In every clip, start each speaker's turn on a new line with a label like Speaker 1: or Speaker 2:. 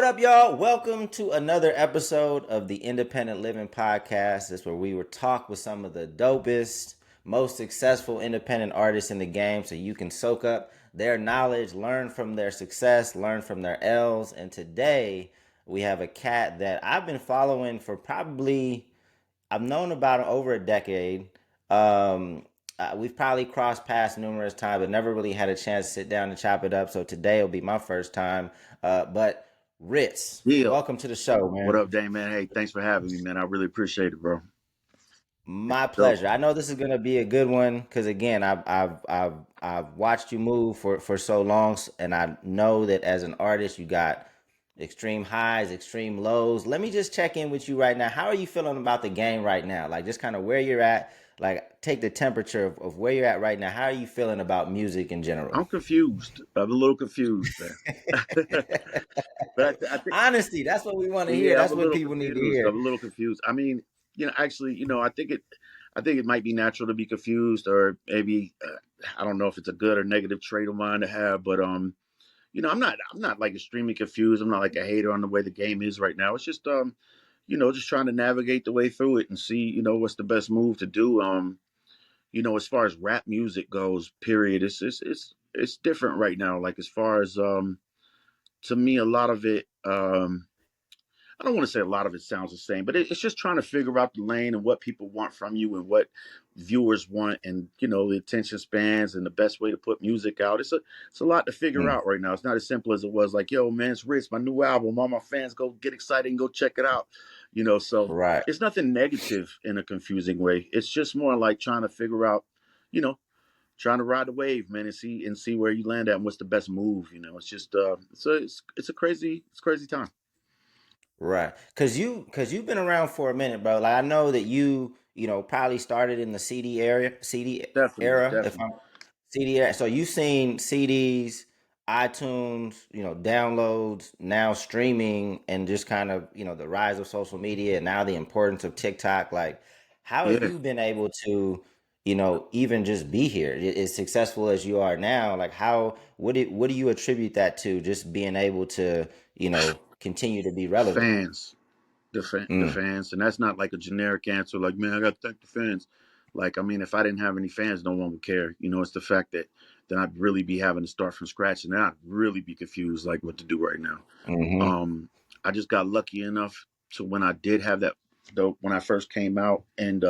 Speaker 1: up, y'all? Welcome to another episode of the Independent Living Podcast. This is where we will talk with some of the dopest, most successful independent artists in the game so you can soak up their knowledge, learn from their success, learn from their L's. And today we have a cat that I've been following for I've known about him over a decade. We've probably crossed paths numerous times, but never really had a chance to sit down and chop it up. So today will be my first time. But Ritz,
Speaker 2: Yeah.
Speaker 1: welcome to the show,
Speaker 2: What
Speaker 1: man.
Speaker 2: up, Dame, man? Hey, thanks for having me, man. I really appreciate it, bro.
Speaker 1: My
Speaker 2: So,
Speaker 1: pleasure. I know this is gonna be a good one because again, I've watched you move for so long, and I know that as an artist, you got extreme highs, extreme lows. Let me just check in with you right now. How are you feeling about the game right now? Like just kind of where you're at. Like take the temperature of where you're at right now. How are you feeling about music in general?
Speaker 2: I'm confused. I'm a little confused, man. But I think,
Speaker 1: Honesty, that's what we want to hear.
Speaker 2: yeah, I'm
Speaker 1: That's
Speaker 2: a
Speaker 1: what
Speaker 2: little
Speaker 1: people need to
Speaker 2: confused.
Speaker 1: hear.
Speaker 2: I'm a little confused. I mean, actually, I think it might be natural to be confused, or maybe I don't know if it's a good or negative trait of mine to have, but I'm not like extremely confused. I'm not like a hater on the way the game is right now. It's just just trying to navigate the way through it and see, what's the best move to do. As far as rap music goes, period, it's different right now. Like as far as to me, a lot of it, I don't want to say a lot of it sounds the same, but it's just trying to figure out the lane and what people want from you and what viewers want, and the attention spans and the best way to put music out. It's a lot to figure
Speaker 1: Mm,
Speaker 2: out right now. It's not as simple as it was. Like, yo, man, it's Ritz, my new album. All my fans go get excited and go check it out. So
Speaker 1: right.
Speaker 2: it's nothing negative in a confusing way. It's just more like trying to figure out, you know, trying to ride the wave, man, and see where you land at and what's the best move. It's just it's a crazy time.
Speaker 1: Right. Cause you've been around for a minute, bro. Like I know that you probably started in the CD
Speaker 2: Definitely,
Speaker 1: era, if
Speaker 2: definitely.
Speaker 1: I'm CD era. So you've seen CDs, iTunes, downloads, now streaming and just kind of, the rise of social media and now the importance of TikTok. Like, how have
Speaker 2: Yeah,
Speaker 1: you been able to, even just be here as successful as you are now? Like what do you attribute that to? Just being able to, continue to be relevant.
Speaker 2: fans. The
Speaker 1: Mm,
Speaker 2: fans, and that's not like a generic answer. Like, man, I got to thank the fans. Like, I mean, if I didn't have any fans, no one would care. It's the fact that then I'd really be having to start from scratch, and then I'd really be confused, like what to do right now.
Speaker 1: mm-hmm.
Speaker 2: Um, I just got lucky enough to when I did have that, though, when I first came out, and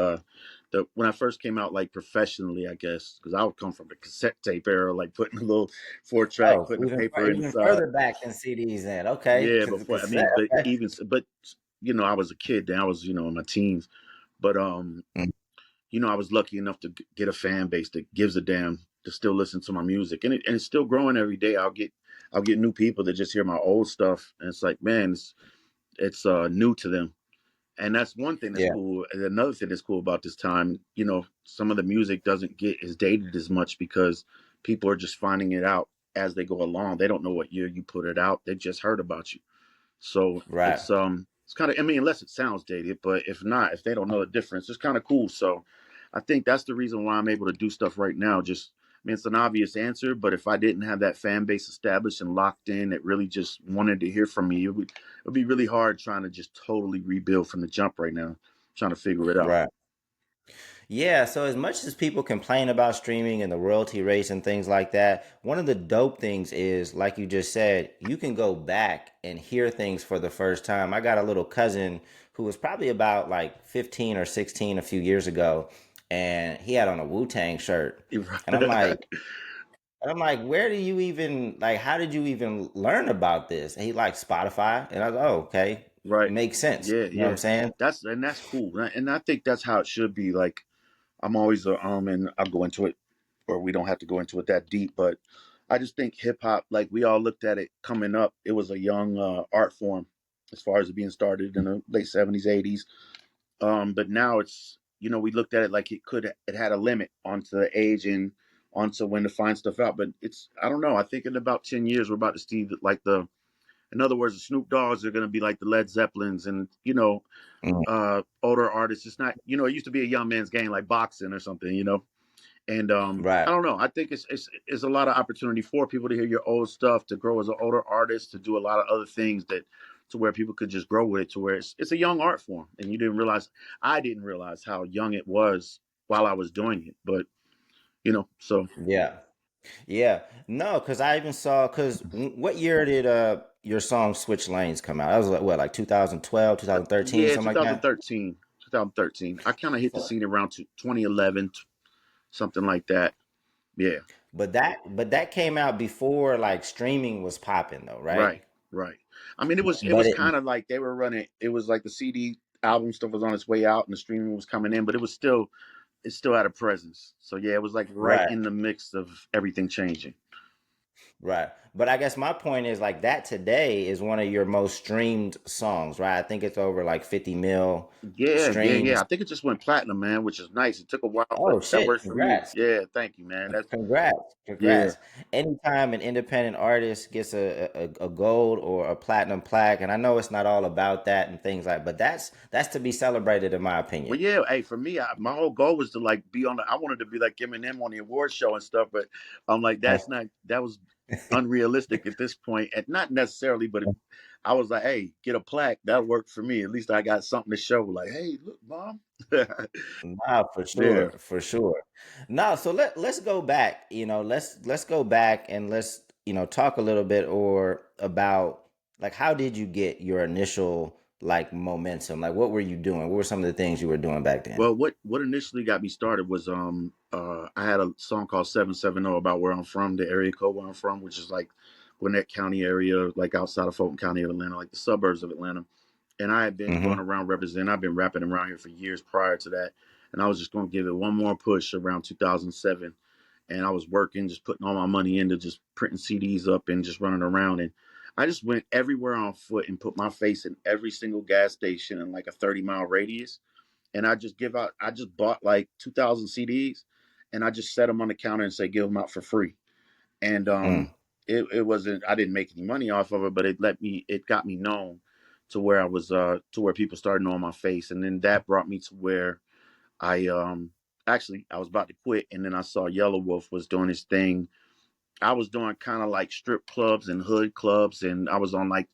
Speaker 2: when I first came out, like professionally, I guess, because I would come from the cassette tape era, like putting a little 4 track,
Speaker 1: Oh,
Speaker 2: putting the
Speaker 1: even
Speaker 2: paper in the
Speaker 1: even
Speaker 2: side.
Speaker 1: further back than CDs then. Okay.
Speaker 2: Yeah, before, I
Speaker 1: Cassette.
Speaker 2: mean, but
Speaker 1: Okay.
Speaker 2: I was a kid then. I was, in my teens. But
Speaker 1: Mm,
Speaker 2: I was lucky enough to get a fan base that gives a damn to still listen to my music, and it's still growing every day. I'll get new people that just hear my old stuff, and it's like, man, it's new to them, and that's one thing that's
Speaker 1: yeah.
Speaker 2: cool. And another thing that's cool about this time, some of the music doesn't get as dated as much because people are just finding it out as they go along. They don't know what year you put it out. They just heard about you. So
Speaker 1: Right.
Speaker 2: it's kind of, I mean, unless it sounds dated, but if not, if they don't know the difference, it's kind of cool. So I think that's the reason why I'm able to do stuff right now. Just, I mean, it's an obvious answer, but if I didn't have that fan base established and locked in that really just wanted to hear from me, it would be really hard trying to just totally rebuild from the jump right now, trying to figure it out.
Speaker 1: Right. Yeah, so as much as people complain about streaming and the royalty rates and things like that, one of the dope things is, like you just said, you can go back and hear things for the first time. I got a little cousin who was probably about like 15 or 16 a few years ago, and he had on a Wu-Tang shirt. And I'm like, where do you even like how did you even learn about this? And he like Spotify. And I was like, oh, okay.
Speaker 2: Right.
Speaker 1: Makes sense.
Speaker 2: Yeah,
Speaker 1: You know what
Speaker 2: yeah.
Speaker 1: I'm saying?
Speaker 2: That's cool. And I think that's how it should be. Like, I'm always and I'll go into it, or we don't have to go into it that deep, but I just think hip hop, like we all looked at it coming up, it was a young art form as far as it being started in the late 70s, 80s. But now it's, we looked at it like it had a limit onto the age and onto when to find stuff out. But I don't know. I think in about 10 years we're about to see like in other words, the Snoop Dogs are going to be like the Led Zeppelins, and
Speaker 1: Mm,
Speaker 2: older artists. It's not, it used to be a young man's game like boxing or something, And I
Speaker 1: Right.
Speaker 2: don't know. I think it's a lot of opportunity for people to hear your old stuff, to grow as an older artist, to do a lot of other things that to where people could just grow with it, to where it's a young art form. And you didn't realize, I didn't realize how young it was while I was doing it. But so
Speaker 1: Yeah. Yeah. No, because I even saw, because what year did your song Switch Lanes come out? That was like, what, like 2012, 2013,
Speaker 2: yeah,
Speaker 1: something like that?
Speaker 2: 2013, 2013. I kind of hit the scene around 2011, something like that. Yeah.
Speaker 1: But that came out before like streaming was popping though, right?
Speaker 2: Right, right. I mean, it was
Speaker 1: But it
Speaker 2: kind of like they were running. It was like the CD album stuff was on its way out, and the streaming was coming in, but it still had a presence. So yeah, it was like right
Speaker 1: right.
Speaker 2: in the mix of everything changing.
Speaker 1: Right. But I guess my point is like that today is one of your most streamed songs, right? I think it's over like 50 mil
Speaker 2: Yeah, yeah, yeah.
Speaker 1: streams.
Speaker 2: I think it just went platinum, man, which is nice. It took a while, but
Speaker 1: Oh
Speaker 2: that
Speaker 1: shit,
Speaker 2: worked for me.
Speaker 1: congrats.
Speaker 2: Yeah, thank you, man. That's
Speaker 1: Congrats.
Speaker 2: yeah.
Speaker 1: Congrats. Anytime an independent artist gets a gold or a platinum plaque, and I know it's not all about that and things like, but that's to be celebrated in my
Speaker 2: Well,
Speaker 1: opinion.
Speaker 2: yeah. Hey, for me, my whole goal was to like be on. I wanted to be like Eminem on the award show and stuff, but I'm like, that's not. That was unrealistic at this point, and not necessarily, but I was like, hey, get a plaque. That worked for me. At least I got something to show. Like, hey, look, mom.
Speaker 1: Nah, for
Speaker 2: Yeah.
Speaker 1: sure, for sure. No, so let's go back. Let's go back and let's talk a little bit or about like how did you get your initial like momentum? Like what were you doing? What were some of the things you were doing back then?
Speaker 2: Well, what initially got me started was I had a song called 770 about where I'm from, the area code where I'm from, which is like Gwinnett County area, like outside of Fulton County of Atlanta, like the suburbs of Atlanta. And I had been going
Speaker 1: Mm-hmm.
Speaker 2: around representing. I've been rapping around here for years prior to that, and I was just going to give it one more push around 2007. And I was working, just putting all my money into just printing CDs up and just running around. And I just went everywhere on foot and put my face in every single gas station in like a 30-mile radius, and I just bought like 2,000 CDs, and I just set them on the counter and say give them out for free. And
Speaker 1: Mm,
Speaker 2: it wasn't, I didn't make any money off of it, but it got me known to where I was to where people started knowing my face, and then that brought me to where I actually I was about to quit, and then I saw Yelawolf was doing his thing. I was doing kind of like strip clubs and hood clubs, and I was on like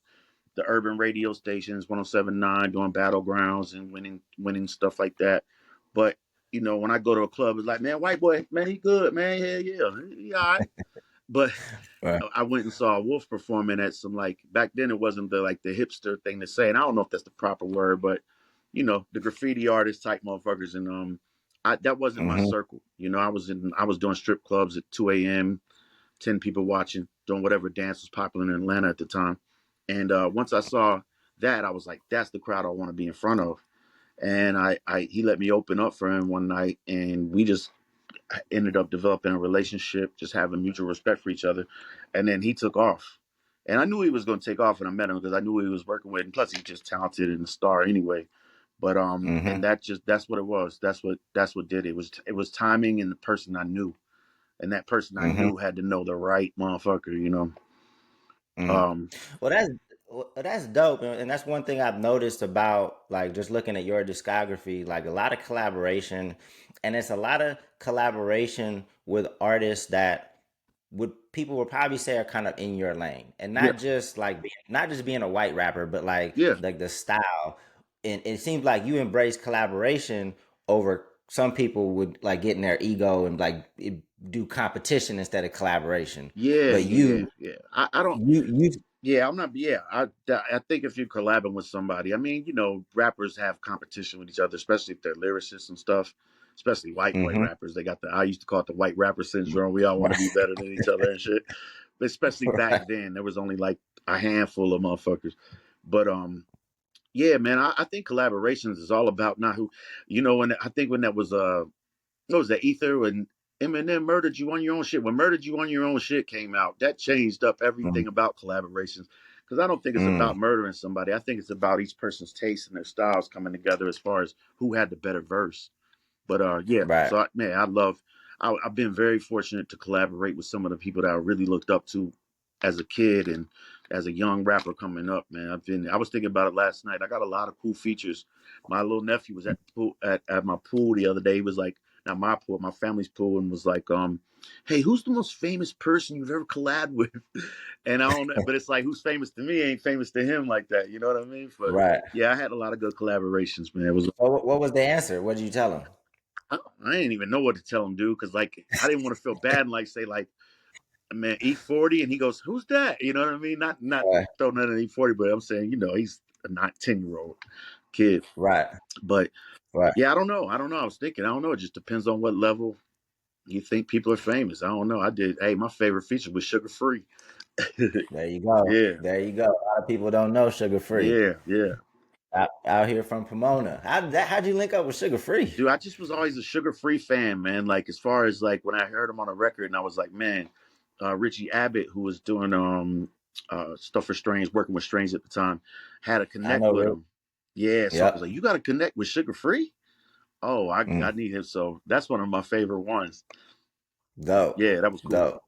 Speaker 2: the urban radio stations, 107.9, doing battlegrounds and winning stuff like that. But when I go to a club, it's like, man, white boy, man, he good, man, hell yeah, he all right. But
Speaker 1: right.
Speaker 2: I went and saw Wolf performing at some, like, back then it wasn't the hipster thing to say, and I don't know if that's the proper word, but the graffiti artist type motherfuckers, and that wasn't my
Speaker 1: Mm-hmm.
Speaker 2: circle. I was doing strip clubs at 2 a.m., 10 people watching, doing whatever dance was popular in Atlanta at the time. And once I saw that, I was like, that's the crowd I want to be in front of. And he let me open up for him one night, and we just ended up developing a relationship, just having mutual respect for each other. And then he took off. And I knew he was going to take off when I met him because I knew who he was working with. And plus, he's just talented and a star anyway. But and
Speaker 1: Mm-hmm.
Speaker 2: that's what it was. That's what did it. It was timing and the person I knew, and that person I
Speaker 1: Mm-hmm.
Speaker 2: knew had to know the right motherfucker.
Speaker 1: Mm.
Speaker 2: Um,
Speaker 1: Well, that's dope, and that's one thing I've noticed about like just looking at your discography, like a lot of collaboration, and it's a lot of collaboration with artists that would people would probably say are kind of in your lane, and
Speaker 2: yeah,
Speaker 1: not just being a white rapper, but like
Speaker 2: yeah,
Speaker 1: the style. And it seems like you embrace collaboration over some people would like get in their ego and like do competition instead of collaboration.
Speaker 2: yeah,
Speaker 1: But
Speaker 2: yeah, yeah. I don't.
Speaker 1: you
Speaker 2: Yeah, I'm not. Yeah, I think if you're collabing with somebody, I mean, rappers have competition with each other, especially if they're lyricists and stuff. Especially white
Speaker 1: Mhm.
Speaker 2: rappers. They got I used to call it the white rapper syndrome. We all want to be
Speaker 1: Right.
Speaker 2: better than each other and shit. But especially back
Speaker 1: Right.
Speaker 2: then, there was only like a handful of motherfuckers. But yeah, man, I think collaborations is all about not who, when I think when that was what was that, Ether, when Eminem murdered you on your own shit. When Murdered You on Your Own Shit came out, that changed up
Speaker 1: Mm,
Speaker 2: everything about collaborations. Because I don't think it's
Speaker 1: mm,
Speaker 2: about murdering somebody. I think it's about each person's taste and their styles coming together as far as who had the better verse. But yeah,
Speaker 1: right.
Speaker 2: so man, I've been very fortunate to collaborate with some of the people that I really looked up to as a kid and as a young rapper coming up. Man, I was thinking about it last night. I got a lot of cool features. My little nephew was at the pool at my pool the other day. He was like, not my pool, my family's pool, and was like, "Hey, who's the most famous person you've ever collabed with?" And I don't know, but it's like, who's famous to me ain't famous to him like that. You know what I mean? But
Speaker 1: Right.
Speaker 2: yeah, I had a lot of good collaborations, man. It was
Speaker 1: So what was the answer? What did you tell him?
Speaker 2: I didn't even know what to tell him, dude, because like I didn't want to feel bad and like say like, man, E40, and he goes, "Who's that?" You know what I mean? Not
Speaker 1: Right.
Speaker 2: throw nothing at E40, but I'm saying, he's a not 10-year old kid.
Speaker 1: Right.
Speaker 2: But
Speaker 1: Right.
Speaker 2: yeah, I don't know. I don't know. I was thinking, I don't know. It just depends on what level you think people are famous. I don't know. I did. Hey, my favorite feature was Sugar Free.
Speaker 1: There you go.
Speaker 2: Yeah,
Speaker 1: There you go. A lot of people don't know Sugar Free.
Speaker 2: yeah, yeah.
Speaker 1: Out here from Pomona. How'd you link up with Sugar Free?
Speaker 2: Dude, I just was always a Sugar Free fan, man. Like as far as like when I heard him on a record, and I was like, man, Richie Abbott, who was doing stuff for Strange, working with Strange at the time, had a
Speaker 1: I
Speaker 2: connect
Speaker 1: know
Speaker 2: with
Speaker 1: Rick.
Speaker 2: him. Yeah, so I was
Speaker 1: Yep.
Speaker 2: like, you got to connect with Sugar Free. Oh, I
Speaker 1: Mm.
Speaker 2: need him. So that's one of my favorite ones.
Speaker 1: Dope.
Speaker 2: Yeah, that was cool.
Speaker 1: Dope.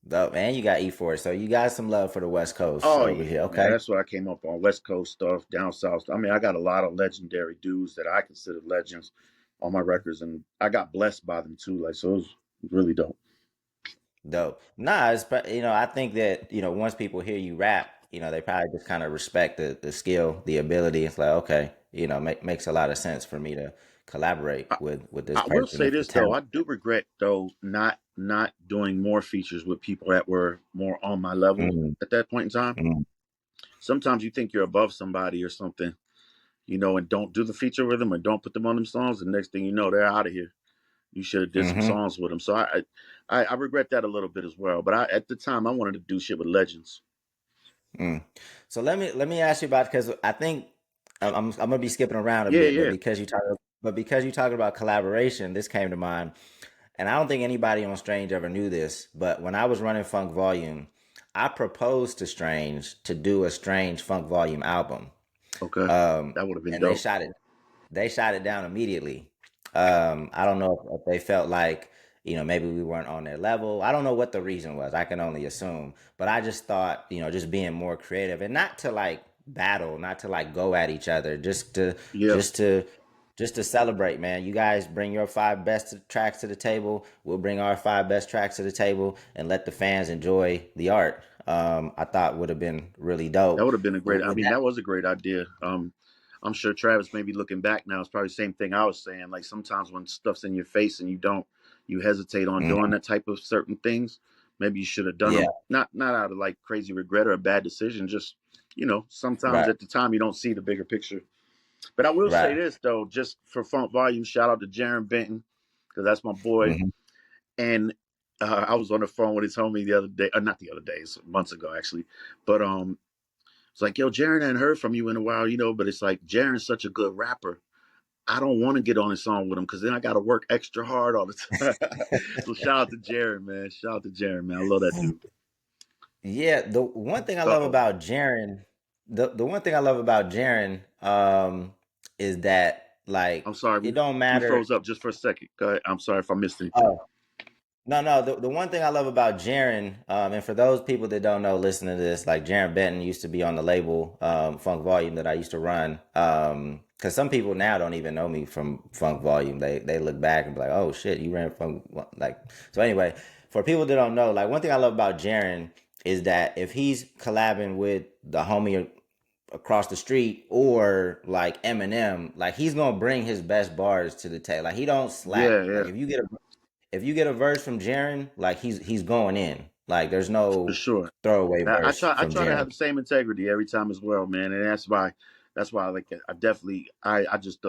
Speaker 1: Dope. And you got E4. So you got some love for the West Coast
Speaker 2: Oh
Speaker 1: over
Speaker 2: yeah,
Speaker 1: here.
Speaker 2: man.
Speaker 1: Okay.
Speaker 2: That's what I came up on. West Coast stuff, down south. I mean, I got a lot of legendary dudes that I consider legends on my records, and I got blessed by them too. Like, so it was really dope.
Speaker 1: Dope. Nah, I think that, once people hear you rap, they probably just kind of respect the skill, the ability. It's like, okay, makes a lot of sense for me to collaborate
Speaker 2: I,
Speaker 1: with this
Speaker 2: I will
Speaker 1: person
Speaker 2: say
Speaker 1: if the
Speaker 2: this though,
Speaker 1: talent.
Speaker 2: I do regret though not doing more features with people that were more on my level
Speaker 1: Mm,
Speaker 2: at that point in time.
Speaker 1: mm,
Speaker 2: Sometimes you think you're above somebody or something, and don't do the feature with them or don't put them on them songs. The next thing you know, they're out of here. You should have did some
Speaker 1: mm-hmm,
Speaker 2: songs with them. So I regret that a little bit as well. But at the time I wanted to do shit with legends.
Speaker 1: mm. So let me ask you about, because I think I'm gonna be skipping around a
Speaker 2: Yeah,
Speaker 1: bit, but
Speaker 2: yeah.
Speaker 1: because you talk about collaboration, this came to mind. And I don't think anybody on Strange ever knew this, but when I was running Funk Volume, I proposed to Strange to do a Strange Funk Volume album.
Speaker 2: Okay.
Speaker 1: Um,
Speaker 2: That would have been
Speaker 1: and they
Speaker 2: dope.
Speaker 1: shot it. They shot it down immediately. I don't know if they felt like, maybe we weren't on their level. I don't know what the reason was. I can only assume. But I just thought, just being more creative and not to like battle, not to like go at each other,
Speaker 2: Yeah.
Speaker 1: just to just to celebrate, man. You guys bring your five best tracks to the table. We'll bring our five best tracks to the table and let the fans enjoy the art. I thought would have been really
Speaker 2: That
Speaker 1: dope.
Speaker 2: would have been a great. I
Speaker 1: With
Speaker 2: mean,
Speaker 1: that,
Speaker 2: that was a great idea. I'm sure Travis, maybe looking back now, it's probably the same thing I was saying. Like sometimes when stuff's in your face and you hesitate on doing
Speaker 1: mhm,
Speaker 2: that type of certain things. Maybe you should have done
Speaker 1: yeah,
Speaker 2: them. Not out of like crazy regret or a bad decision. Just sometimes
Speaker 1: right,
Speaker 2: at the time you don't see the bigger picture. But I will say
Speaker 1: right.
Speaker 2: this though, just for Funk Volume, shout out to Jaron Benton because that's my boy.
Speaker 1: Hmm.
Speaker 2: And I was on the phone with his homie the other day, not the other day, it's months ago actually. But it's like, yo, Jaren hadn't heard from you in a while, but it's like Jaren's such a good rapper. I don't want to get on a song with him because then I got to work extra hard all the time. So shout out to Jaren, man. Shout out to Jaren, man. I love that dude.
Speaker 1: Yeah, the one thing I
Speaker 2: Uh
Speaker 1: love
Speaker 2: oh.
Speaker 1: about Jaren, the one thing I love about Jaren, is that like
Speaker 2: I'm sorry.
Speaker 1: it
Speaker 2: We,
Speaker 1: don't
Speaker 2: we
Speaker 1: matter.
Speaker 2: froze up just for a second. Go ahead. I'm sorry if I missed anything.
Speaker 1: Oh, no, no. The one thing I love about Jaren, and for those people that don't know, listening to this, like Jaren Benton used to be on the label Funk Volume that I used to run. Because some people now don't even know me from Funk Volume. They look back and be like, "Oh shit, you ran like." So anyway, for people that don't know, like one thing I love about Jaren is that if he's collabing with the homie across the street or like Eminem, like he's gonna bring his best bars to the table. Like he don't slack.
Speaker 2: Yeah,
Speaker 1: Like
Speaker 2: yeah,
Speaker 1: if you get a verse from Jaren, like he's going in. Like there's
Speaker 2: for
Speaker 1: no
Speaker 2: sure.
Speaker 1: throwaway
Speaker 2: I
Speaker 1: verse
Speaker 2: try I
Speaker 1: from
Speaker 2: try to have
Speaker 1: Jaren.
Speaker 2: the same integrity every time as well, man, and that's why like I definitely I just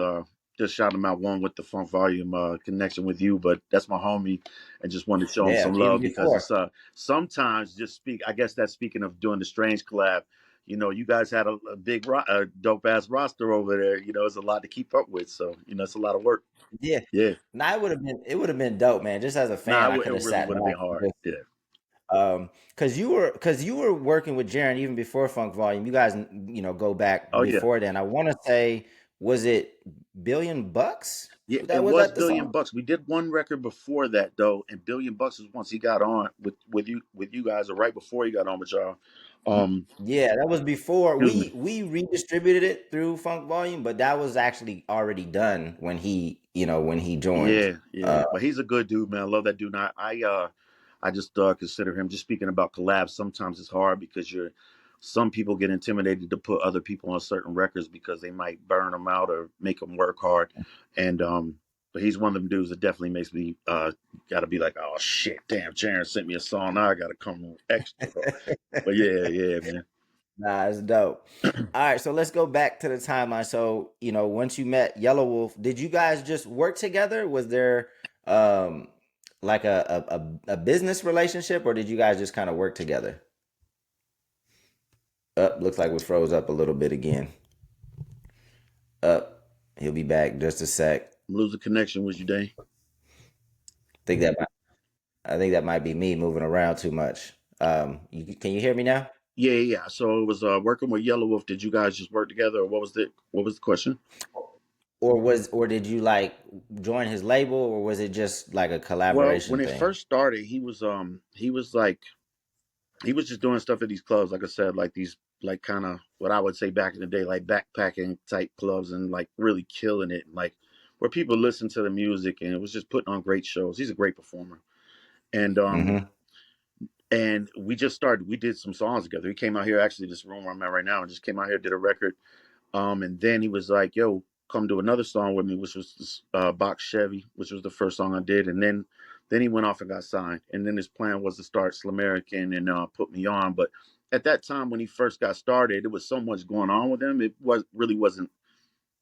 Speaker 2: shout him out one with the Funk Volume connection with you, but that's my homie, and just wanted to show him
Speaker 1: Yeah,
Speaker 2: some
Speaker 1: even
Speaker 2: love because
Speaker 1: before.
Speaker 2: it's sometimes just speak. I guess that's speaking of doing the Strange collab. You guys had a big a dope ass roster over there. It's a lot to keep up with, so it's a lot of work.
Speaker 1: Yeah.
Speaker 2: Yeah,
Speaker 1: Nah, it would have been dope, man. Just as a
Speaker 2: nah,
Speaker 1: fan, I
Speaker 2: it
Speaker 1: could have
Speaker 2: really
Speaker 1: sat
Speaker 2: would
Speaker 1: back
Speaker 2: have been
Speaker 1: and
Speaker 2: hard.
Speaker 1: just
Speaker 2: Yeah.
Speaker 1: because you were working with Jaren even before Funk Volume. You guys, go back
Speaker 2: Oh yeah.
Speaker 1: before then. I want to say, was it $1 billion?
Speaker 2: Yeah,
Speaker 1: Was
Speaker 2: it
Speaker 1: that
Speaker 2: was
Speaker 1: the
Speaker 2: Billion
Speaker 1: song?
Speaker 2: Bucks. We did one record before that though, and Billion Bucks is once he got on with you guys, or right before he got on with y'all.
Speaker 1: Yeah, that was before
Speaker 2: Excuse me.
Speaker 1: we redistributed it through Funk Volume, but that was actually already done when he joined.
Speaker 2: Yeah, yeah,
Speaker 1: Uh,
Speaker 2: but he's a good dude, man. I love that dude. And I just consider him. Just speaking about collabs, sometimes it's hard because some people get intimidated to put other people on certain records because they might burn them out or make them work hard. And but he's one of them dudes that definitely makes me got to be like, oh shit, damn, Sharon sent me a song. Now I got to come extra hard. But yeah, yeah, man.
Speaker 1: Nah, it's dope. All right, so let's go back to the timeline. So, once you met Yellow Wolf, did you guys just work together? Was there um like a business relationship, or did you guys just kind of work together? Up, looks like we froze up a little bit again. Up, he'll be back just a sec.
Speaker 2: I'm losing connection with you, Dane.
Speaker 1: Think that might, I think that might be me moving around too much. Can you hear me now?
Speaker 2: Yeah, yeah, yeah. So it was working with Yellow Wolf. Did you guys just work together, or what was the question?
Speaker 1: Or did you like join his label, or was it just like a
Speaker 2: Well,
Speaker 1: collaboration
Speaker 2: when it
Speaker 1: thing?
Speaker 2: first started, he was like he was just doing stuff at these clubs, like I said, like these like kind of what I would say back in the day, like backpacking type clubs, and like really killing it, like where people listen to the music, and it was just putting on great shows. He's a great performer, and
Speaker 1: Mm-hmm.
Speaker 2: we just started. We did some songs together. He came out here, actually, this room where I'm at right now, and just came out here, did a record. And then he was like, "Yo, come do another song with me," which was this, Box Chevy, which was the first song I did. And then he went off and got signed. And then his plan was to start Slamerican and put me on. But at that time when he first got started, it was so much going on with him. It wasn't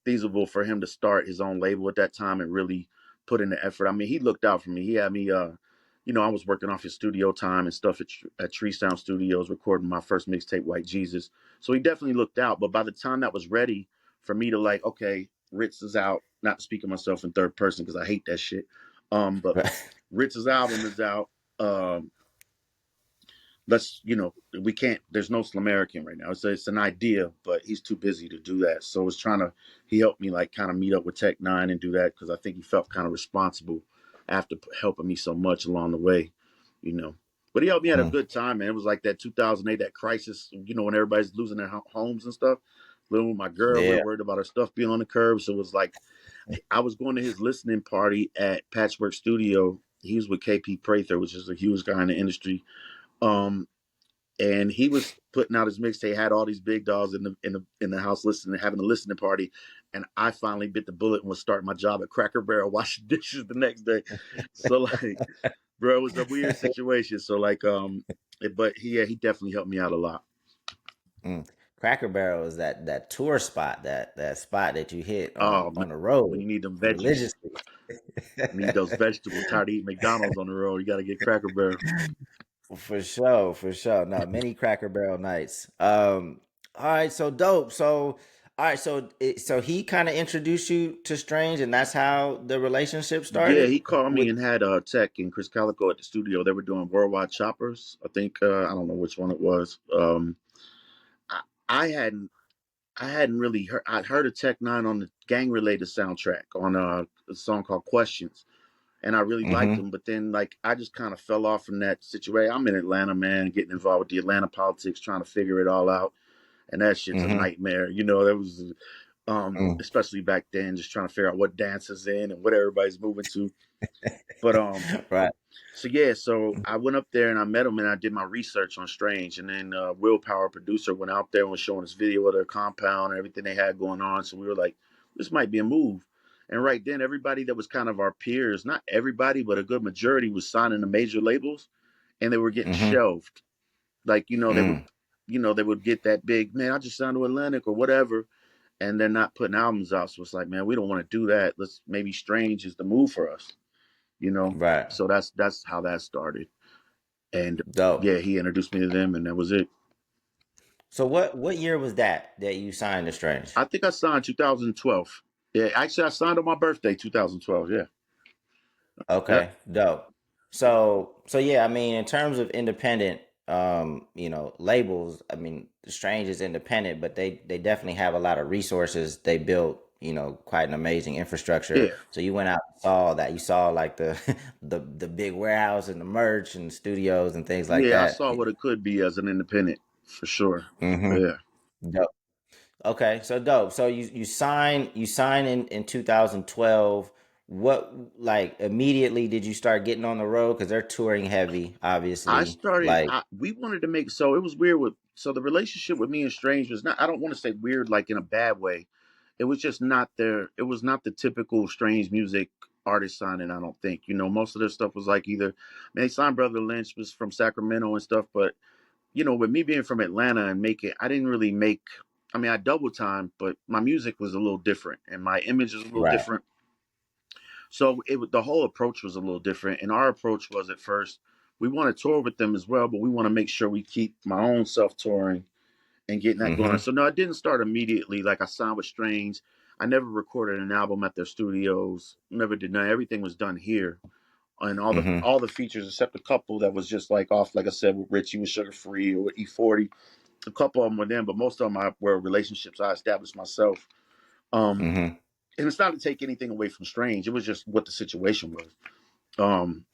Speaker 2: feasible for him to start his own label at that time and really put in the effort. I mean, he looked out for me. He had me, I was working off his studio time and stuff at Tree Sound Studios, recording my first mixtape, White Jesus. So he definitely looked out. But by the time that was ready for me to like, okay, Ritz is out, not speaking myself in third person because I hate that shit. But Ritz's album is out. Um, we can't, there's no Slamerican right now. It's an idea, but he's too busy to do that. So it's trying to he helped me like kind of meet up with Tech Nine and do that because I think he felt kind of responsible after helping me so much along the way, you know. But he helped me at a
Speaker 1: Mm,
Speaker 2: good time, man. It was like that 2008, that crisis, when everybody's losing their homes and stuff. Living with my girl, we
Speaker 1: yeah.
Speaker 2: were worried about our stuff being on the curb. So it was like I was going to his listening party at Patchwork Studio. He was with KP Prather, which is a huge guy in the industry. Um, and he was putting out his mixtape, had all these big dogs in the house listening, having a listening party, and I finally bit the bullet and was starting my job at Cracker Barrel, washing dishes the next day. So like, bro, it was a weird situation. So like, but he definitely helped me out a lot.
Speaker 1: Mm. Cracker Barrel is that tour spot, that spot that you hit
Speaker 2: Oh man,
Speaker 1: on the
Speaker 2: when
Speaker 1: road
Speaker 2: you need them veggies,
Speaker 1: religiously.
Speaker 2: need those vegetables. Tired of eating McDonald's on the road, you got to get Cracker Barrel.
Speaker 1: For sure, for sure. No, many Cracker Barrel nights. All right, so dope. So, all right, so he kind of introduced you to Strange, and that's how the relationship
Speaker 2: Yeah,
Speaker 1: started.
Speaker 2: he called me
Speaker 1: With
Speaker 2: and had Tech and Chris Calico at the studio. They were doing Worldwide Choppers. I think I don't know which one it was. I, I hadn't I hadn't really heard. I'd heard of Tech Nine on the gang related soundtrack on a song called Questions, and I really liked
Speaker 1: mm-hmm,
Speaker 2: him. But then like I just kind of fell off from that situation. I'm in Atlanta, man, getting involved with the Atlanta politics, trying to figure it all out, and that shit's a
Speaker 1: mm-hmm,
Speaker 2: nightmare. That was especially back then, just trying to figure out what dance is in and what everybody's moving to. But
Speaker 1: right.
Speaker 2: so yeah, so I went up there and I met him and I did my research on Strange, and then Willpower producer went out there and was showing us video of their compound and everything they had going on. So we were like, this might be a move. And right then, everybody that was kind of our peers, not everybody, but a good majority, was signing to major labels, and they were getting
Speaker 1: Mm-hmm,
Speaker 2: shelved. Like they would,
Speaker 1: mm,
Speaker 2: they would get that big man. I just signed to Atlantic or whatever, and they're not putting albums out. So it's like, man, we don't want to do that. Let's maybe Strange is the move for us, you know.
Speaker 1: right.
Speaker 2: So that's how that started. And
Speaker 1: Dope.
Speaker 2: yeah, he introduced me to them, and that was it.
Speaker 1: So what year was that you signed to Strange?
Speaker 2: I think I signed 2012. Yeah, actually, I signed on my birthday, 2012. Yeah. Yep.
Speaker 1: Okay, dope. So yeah, I mean, in terms of independent, labels, I mean, Strange is independent, but they definitely have a lot of resources they built, quite an amazing infrastructure.
Speaker 2: Yeah,
Speaker 1: So you went out and saw that. You saw like the the big warehouse and the merch and studios and things like
Speaker 2: yeah, I
Speaker 1: that.
Speaker 2: saw what it could be as an independent for sure.
Speaker 1: Mm-hmm.
Speaker 2: Yeah,
Speaker 1: Dope. Okay, so dope. So you sign in 2012. What, like, immediately did you start getting on the road? Because they're touring heavy,
Speaker 2: I
Speaker 1: obviously.
Speaker 2: started.
Speaker 1: Like,
Speaker 2: We wanted to make, so it was weird with, so the relationship with me and Strange was not. I don't want to say weird like in a bad way. It was just not there. It was not the typical Strange music artist signing. I don't think, most of their stuff was like either, man, they signed Brother Lynch was from Sacramento and stuff, but with me being from Atlanta and I didn't really make. I mean, I double time, but my music was a little different and my image was a little
Speaker 1: right.
Speaker 2: different. So the whole approach was a little different. And our approach was at first, we want to tour with them as well, but we want to make sure we keep my own self touring and getting that going.
Speaker 1: Mm-hmm.
Speaker 2: So no, I didn't start immediately. Like I signed with Strange. I never recorded an album at their studios. Never did none. Everything was done here. And
Speaker 1: Mm-hmm.
Speaker 2: all the features except a couple that was just like off, like I said, with Rittz, with Sugar Free or with E40. A couple of them were them, but most of them were relationships I established myself. Um,
Speaker 1: Mm-hmm.
Speaker 2: and it's not to take anything away from Strange. It was just what the situation was. Um,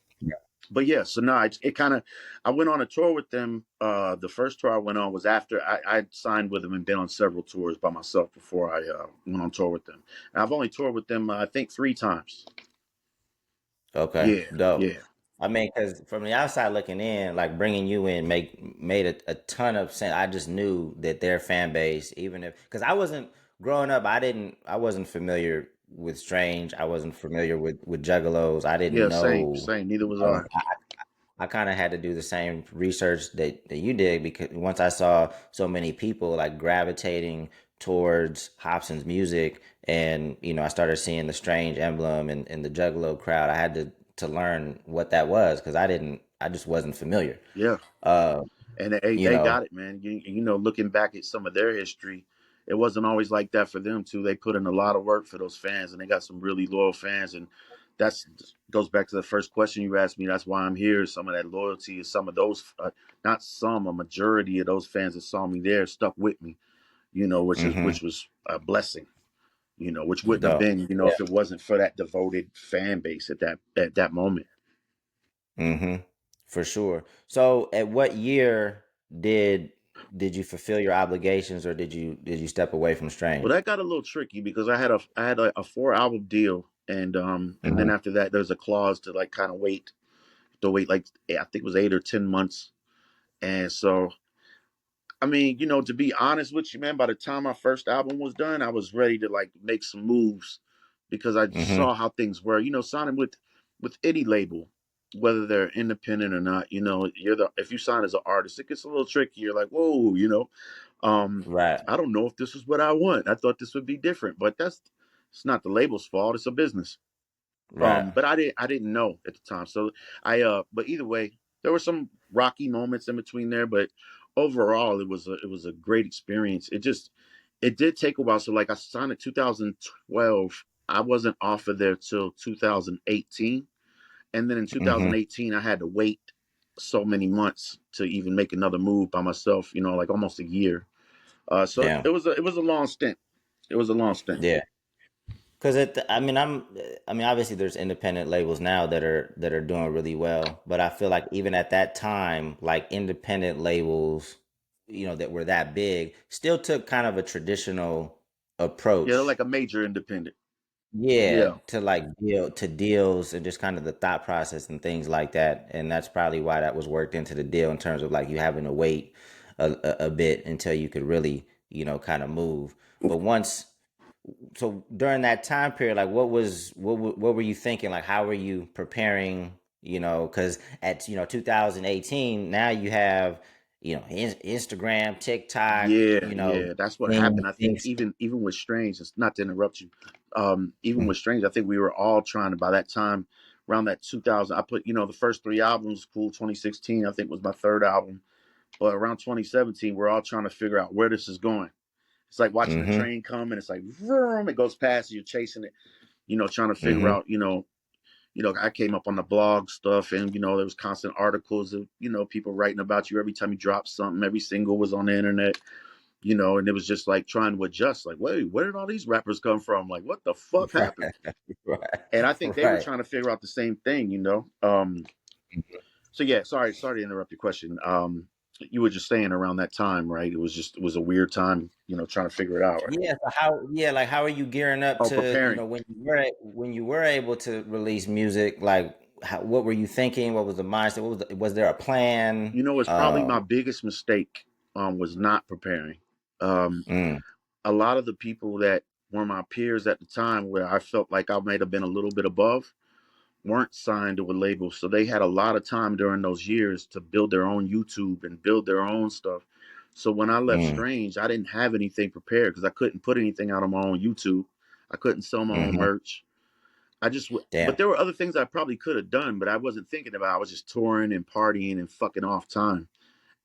Speaker 2: but yeah, so no, it kind of, I went on a tour with them. The first tour I went on was after I signed with them and been on several tours by myself before I went on tour with them. And I've only toured with them, I think, 3 times.
Speaker 1: Okay,
Speaker 2: Yeah,
Speaker 1: dope.
Speaker 2: yeah,
Speaker 1: I mean, because from the outside looking in, like bringing you in made a ton of sense. I just knew that their fan base, even if, because I wasn't growing up, I wasn't familiar with Strange. I wasn't familiar with Juggalos. I didn't
Speaker 2: yeah. Same,
Speaker 1: know.
Speaker 2: same. Neither was I.
Speaker 1: Um, I kind of had to do the same research that you did, because once I saw so many people like gravitating towards Hobson's music, and I started seeing the Strange emblem and the Juggalo crowd, I had to learn what that was, because I just wasn't familiar.
Speaker 2: Yeah.
Speaker 1: Uh,
Speaker 2: And they
Speaker 1: you know,
Speaker 2: got it, man. Looking back at some of their history, it wasn't always like that for them too. They put in a lot of work for those fans, and they got some really loyal fans. And that's goes back to the first question you asked me. That's why I'm here. Some of that loyalty is some of those, not some, a majority of those fans that saw me there stuck with me.
Speaker 1: hmm,
Speaker 2: Which was a blessing. Which wouldn't have
Speaker 1: dope.
Speaker 2: been,
Speaker 1: Yeah.
Speaker 2: if it wasn't for that devoted fan base at that moment.
Speaker 1: Hmm. For sure. So, at what year did did you fulfill your obligations, or did you step away from
Speaker 2: Well,
Speaker 1: Strange?
Speaker 2: that got a little tricky because I had a 4 album deal, and then
Speaker 1: Hmm.
Speaker 2: after that, there's a clause to like kind of wait like I think it was 8 or 10 months, and so I mean, to be honest with you, man, by the time my first album was done, I was ready to like make some moves because I
Speaker 1: Hmm.
Speaker 2: saw how things were. Signing with any label, whether they're independent or not, if you sign as an artist, it gets a little tricky. You're like, whoa. Um,
Speaker 1: Right.
Speaker 2: I don't know if this is what I want. I thought this would be different, but it's not the label's fault. It's a business.
Speaker 1: Right.
Speaker 2: But I didn't know at the time. So but either way, there were some rocky moments in between there, but overall it was a great experience. It did take a while. So like I signed in 2012. I wasn't off of there till 2018. And then in
Speaker 1: Hmm.
Speaker 2: 2018 I had to wait so many months to even make another move by myself, like almost a year. So
Speaker 1: Damn.
Speaker 2: it was a long stint. It was a long stint.
Speaker 1: Yeah. Because I mean, obviously, there's independent labels now that are doing really well, but I feel like even at that time, like independent labels, that were that big, still took kind of a traditional
Speaker 2: Yeah, they're
Speaker 1: approach.
Speaker 2: like a major independent.
Speaker 1: Yeah,
Speaker 2: Yeah.
Speaker 1: to like deals and just kind of the thought process and things like that, and that's probably why that was worked into the deal, in terms of like you having to wait a bit until you could really, kind of move. But once so during that time period, like what were you thinking? Like, how were you preparing? Because at 2018, now you have Instagram, TikTok,
Speaker 2: Yeah, yeah, that's what
Speaker 1: things,
Speaker 2: happened. I think
Speaker 1: things.
Speaker 2: even with Strange, it's not to interrupt you. Even
Speaker 1: Mhm.
Speaker 2: with Strange, I think we were all trying to by that time, around that 2000. I put the first 3 albums, cool. 2016, I think was my third album, but around 2017, we're all trying to figure out where this is going. It's like watching a
Speaker 1: Mhm.
Speaker 2: train come, and it's like vroom, it goes past you, you're chasing it. Trying to figure
Speaker 1: Mhm.
Speaker 2: out. I came up on the blog stuff, and there was constant articles of people writing about you every time you drop something. Every single was on the internet. and it was just like trying to adjust. Like, wait, where did all these rappers come from? Like, what the fuck
Speaker 1: Right,
Speaker 2: happened?
Speaker 1: right,
Speaker 2: And I think they were
Speaker 1: right.
Speaker 2: trying to figure out the same thing. So yeah, sorry to interrupt your question. You were just saying around that time, right? It was a weird time, trying to figure it out. Right?
Speaker 1: Yeah, so like how are you gearing up
Speaker 2: Oh,
Speaker 1: to,
Speaker 2: preparing.
Speaker 1: when you were able to release music, like what were you thinking? What was the mindset? Was there a plan?
Speaker 2: It's probably my biggest mistake. Was not preparing. Um,
Speaker 1: Mm,
Speaker 2: a lot of the people that were my peers at the time, where I felt like I might have been a little bit above, weren't signed to a label, so they had a lot of time during those years to build their own YouTube and build their own stuff. So when I left
Speaker 1: mm,
Speaker 2: Strange, I didn't have anything prepared because I couldn't put anything out on my own YouTube. I couldn't sell my own
Speaker 1: hmm.
Speaker 2: merch. But
Speaker 1: Damn.
Speaker 2: there were other things I probably could have done, but I wasn't thinking about. I was just touring and partying and fucking off time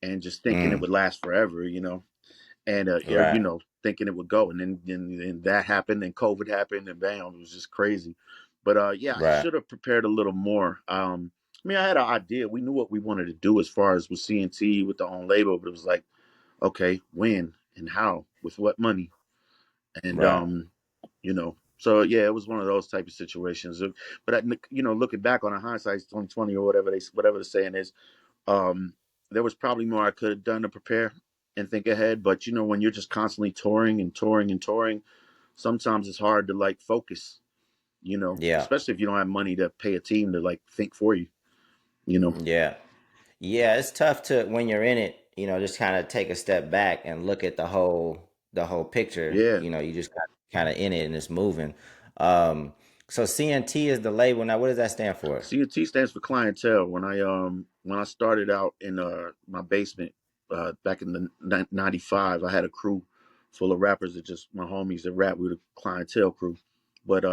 Speaker 2: and just thinking it
Speaker 1: Mm,
Speaker 2: would last forever. And
Speaker 1: right,
Speaker 2: thinking it would go, and then that happened, and COVID happened, and bam, it was just crazy. But yeah, I
Speaker 1: right.
Speaker 2: should have prepared a little more. I mean, I had an idea. We knew what we wanted to do as far as with CNT with the own label, but it was like, okay, when and how, with what money, and
Speaker 1: Right.
Speaker 2: so yeah, it was one of those type of situations. But looking back on a hindsight 2020 or whatever the saying is, um, there was probably more I could have done to prepare and think ahead. But when you're just constantly touring and touring and touring, sometimes it's hard to like focus.
Speaker 1: Yeah.
Speaker 2: Especially if you don't have money to pay a team to like think for you. You know.
Speaker 1: Yeah. Yeah, it's tough to when you're in it, just kind of take a step back and look at the whole picture.
Speaker 2: Yeah.
Speaker 1: You just kind of in it and it's moving. Um, so CNT is the label. Now, what does that stand for?
Speaker 2: CNT stands for clientele. When I started out in my basement back in the '95, I had a crew full of rappers that just my homies that rap. We were the clientele crew, but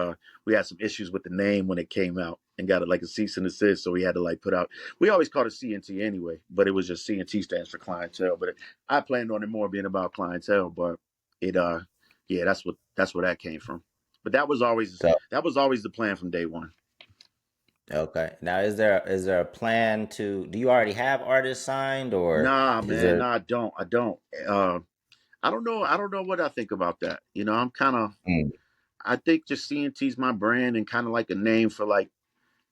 Speaker 2: we had some issues with the name when it came out and got it like a cease and desist. So we had to like put out. We always called it CNT anyway, but it was just CNT stands for clientele. But I planned on it more being about clientele, but it yeah, that's where that came from. But
Speaker 1: So,
Speaker 2: that was always the plan from day one.
Speaker 1: okay. Now, is there a plan to? Do you already have artists signed, or
Speaker 2: Nah,
Speaker 1: is
Speaker 2: man,
Speaker 1: there?
Speaker 2: nah, I don't. I don't. Uh, I don't know. I don't know what I think about that. I'm kind of.
Speaker 1: Mm,
Speaker 2: I think just CNT's my brand and kind of like a name for like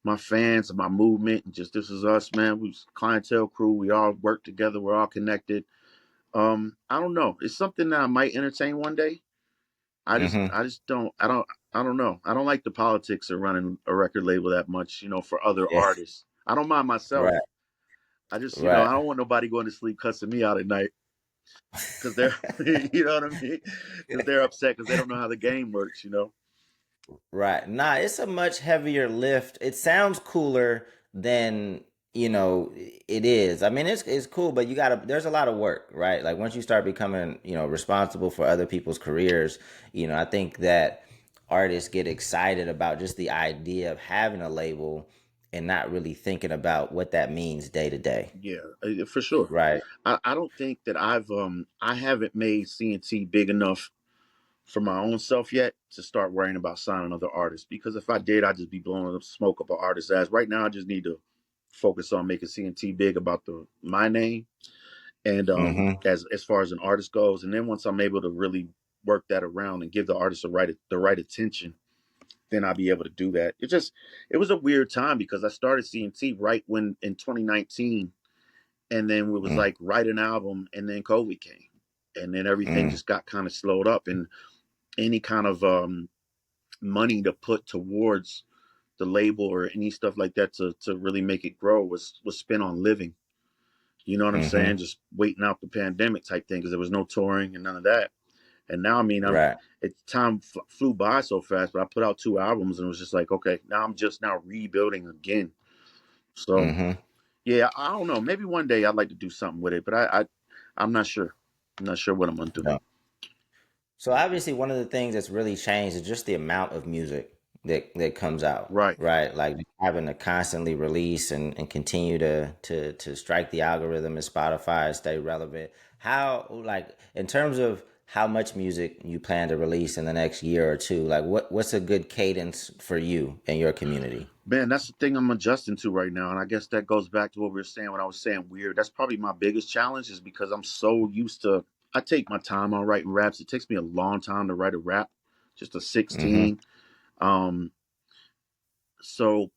Speaker 2: my fans and my movement. And just this is us, man. We clientele crew. We all work together. We're all connected. I don't know. It's something that I might entertain one day.
Speaker 1: mm-hmm.
Speaker 2: I just don't. I don't know. I don't like the politics of running a record label that much. For other
Speaker 1: Yeah.
Speaker 2: artists. I don't mind myself.
Speaker 1: Right.
Speaker 2: I just,
Speaker 1: Right.
Speaker 2: I don't want nobody going to sleep cussing me out at night because they're, you know what I mean? Because they're upset because they don't know how the game works.
Speaker 1: Right. Nah, it's a much heavier lift. It sounds cooler than, it is. I mean, it's cool, but there's a lot of work, right? Like once you start becoming, responsible for other people's careers, I think that artists get excited about just the idea of having a label and not really thinking about what that means day to day.
Speaker 2: Yeah, for sure.
Speaker 1: Right.
Speaker 2: I don't think that I haven't made CNT big enough for my own self yet to start worrying about signing other artists. Because if I did, I'd just be blowing up smoke up an artist's ass. Right now, I just need to focus on making CNT big about the my name and
Speaker 1: Mm-hmm.
Speaker 2: as far as an artist goes. And then once I'm able to really work that around and give the artist the right attention, then I'll be able to do that. It was a weird time because I started CNT right when in 2019, and then it was like write an album, and then COVID came, and then everything
Speaker 1: Mm-hmm.
Speaker 2: just got kind of slowed up, and any kind of money to put towards the label or any stuff like that to really make it grow was spent on living. You know what I'm
Speaker 1: Mm-hmm.
Speaker 2: saying? Just waiting out the pandemic type thing because there was no touring and none of that. And now, I mean,
Speaker 1: Right.
Speaker 2: time flew by so fast, but I put out 2 albums and it was just like, okay, now I'm just now rebuilding again. So
Speaker 1: Mm-hmm.
Speaker 2: yeah, I don't know. Maybe one day I'd like to do something with it, but I'm not sure. I'm not sure what I'm gonna do.
Speaker 1: So obviously, one of the things that's really changed is just the amount of music that comes out,
Speaker 2: Right.
Speaker 1: right? Like having to constantly release and continue to strike the algorithm in Spotify and stay relevant. How, like, in terms of how much music you plan to release in the next year or two, like what's a good cadence for you and your community?
Speaker 2: Man, that's the thing I'm adjusting to right now. And I guess that goes back to what we were saying when I was saying weird. That's probably my biggest challenge is because I'm so used to I take my time on writing raps. It takes me a long time to write a rap, just a
Speaker 1: Mm-hmm.
Speaker 2: 16. Um, so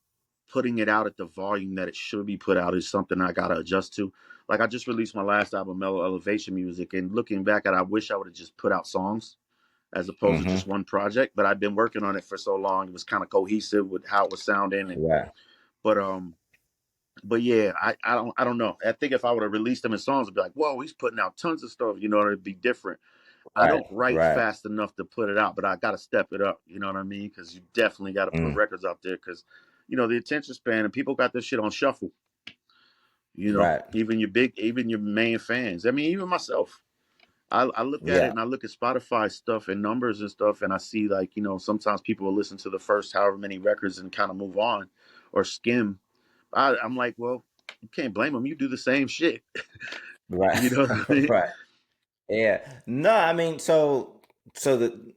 Speaker 2: putting it out at the volume that it should be put out is something I gotta adjust to. Like I just released my last album, Mellow Elevation Music, and looking back at it, I wish I would have just put out songs as opposed to just
Speaker 1: Mm-hmm.
Speaker 2: one project. But I've been working on it for so long; it was kind of cohesive with how it was sounding. And
Speaker 1: Right.
Speaker 2: but but yeah, I don't know. I think if I would have released them in songs, I'd be like, whoa, he's putting out tons of stuff. You know, it'd be different. I
Speaker 1: Right.
Speaker 2: don't write
Speaker 1: Right.
Speaker 2: fast enough to put it out, but I got to step it up. You know what I mean? Because you definitely got to put
Speaker 1: Mm.
Speaker 2: records out there. Because the attention span and people got this shit on shuffle.
Speaker 1: Right.
Speaker 2: Even your main fans. I mean, even myself. I look at it
Speaker 1: Yeah.
Speaker 2: and I look at Spotify stuff and numbers and stuff, and I see like sometimes people will listen to the first however many records and kind of move on or skim. I'm like, well, you can't blame them. You do the same shit.
Speaker 1: Right.
Speaker 2: You know what I mean?
Speaker 1: Right. Yeah. No, I mean, so the